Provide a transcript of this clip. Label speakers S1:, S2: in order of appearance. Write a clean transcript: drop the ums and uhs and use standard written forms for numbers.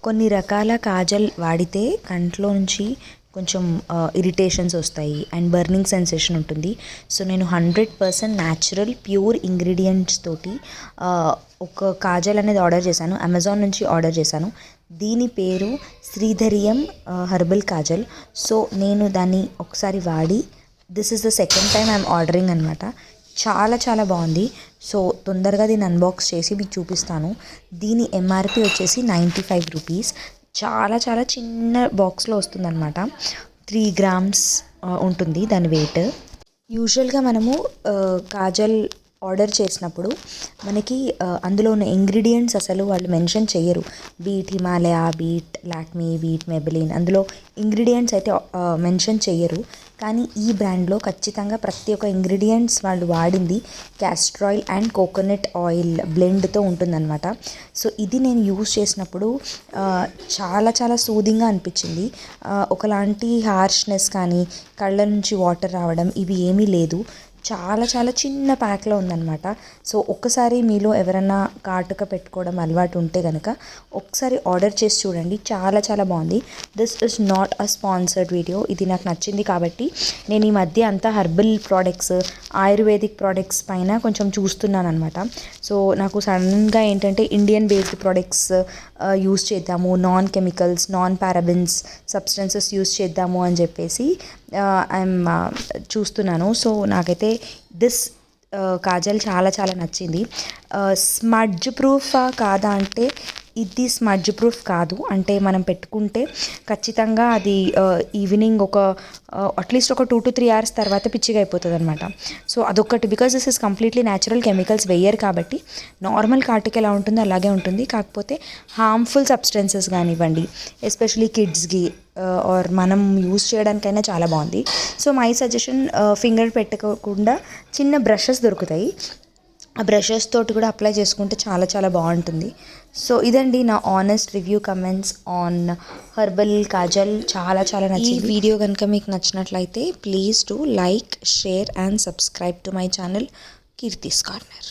S1: కొన్ని రకాల కాజల్ వాడితే కంట్లో నుంచి కొంచెం ఇరిటేషన్స్ వస్తాయి అండ్ బర్నింగ్ సెన్సేషన్ ఉంటుంది. సో నేను 100% న్యాచురల్ ప్యూర్ ఇంగ్రీడియంట్స్ తోటి ఒక కాజల్ అనేది ఆర్డర్ చేశాను. అమెజాన్ నుంచి ఆర్డర్ చేశాను. దీని పేరు శ్రీధరియం హెర్బల్ కాజల్. సో నేను దాన్ని ఒకసారి వాడి this is the second time I'm ordering అనమాట. చాలా చాలా బాగుంది. సో తొందరగా దీన్ని అన్బాక్స్ చేసి మీకు చూపిస్తాను. దీని ఎంఆర్పి వచ్చేసి 95 రూపీస్. చాలా చాలా చిన్న బాక్స్లో వస్తుందన్నమాట. 3 గ్రామ్స్ ఉంటుంది దాని వెయిట్. యూజువల్గా మనము కాజల్ ఆర్డర్ చేసినప్పుడు మనకి అందులో ఉన్న ఇంగ్రీడియంట్స్ అసలు వాళ్ళు మెన్షన్ చేయరు. Be it Himalaya, be it Lakme, be it Maybelline, అందులో ఇంగ్రీడియంట్స్ అయితే మెన్షన్ చేయరు. కానీ ఈ బ్రాండ్లో ఖచ్చితంగా ప్రతి ఒక్క ఇంగ్రీడియంట్స్ వాళ్ళు వాడింది castor oil and coconut oil బ్లెండ్తో ఉంటుందన్నమాట. సో ఇది నేను యూస్ చేసినప్పుడు చాలా చాలా సూదింగ్గా అనిపించింది. ఒకలాంటి హార్ష్నెస్ కానీ కళ్ళ నుంచి వాటర్ రావడం ఇవి ఏమీ లేదు. చాలా చాలా చిన్న ప్యాక్లో ఉందన్నమాట. సో ఒక్కసారి మీలో ఎవరైనా కాటుక పెట్టుకోవడం అలవాటు ఉంటే కనుక ఒకసారి ఆర్డర్ చేసి చూడండి. చాలా చాలా బాగుంది. This is not a sponsored video. ఇది నాకు నచ్చింది కాబట్టి నేను ఈ మధ్య అంతా హెర్బల్ ప్రోడక్ట్స్, ఆయుర్వేదిక్ ప్రోడక్ట్స్ పైన కొంచెం చూస్తున్నాను అనమాట. సో నాకు సడన్గా ఏంటంటే ఇండియన్ బేస్డ్ ప్రోడక్ట్స్ యూస్ చేద్దాము, non chemicals, non parabens substances use చేద్దాము అని చెప్పేసి ఐఎమ్ చూస్తున్నాను. సో నాకైతే దిస్ కాజల్ చాలా చాలా నచ్చింది. స్మడ్జ్ ప్రూఫ్ కాదా అంటే ఇది స్మడ్జ్ ప్రూఫ్ కాదు. అంటే మనం పెట్టుకుంటే ఖచ్చితంగా అది ఈవినింగ్ ఒక అట్లీస్ట్ ఒక 2 to 3 hours తర్వాత పిచ్చిగా అయిపోతుంది అనమాట. సో అదొకటి. Because this is completely natural, chemicals వేయరు కాబట్టి నార్మల్ కాటుక ఎలా ఉంటుందో అలాగే ఉంటుంది. కాకపోతే హార్మ్ఫుల్ సబ్స్టెన్సెస్ కానివ్వండి, ఎస్పెషలీ కిడ్స్కి ఆర్ మనం యూస్ చేయడానికైనా చాలా బాగుంది. సో మై సజెషన్, ఫింగర్ పెట్టకుండా చిన్న బ్రషెస్ దొరుకుతాయి. ఆ బ్రషెస్ తోటి కూడా అప్లై చేసుకుంటే చాలా చాలా బాగుంటుంది. సో ఇదండి నా honest review comments on herbal Kajal. చాలా చాలా నచ్చింది. ఈ వీడియో కనుక మీకు నచ్చినట్లయితే please do like, share and subscribe to my channel Keerthi's corner.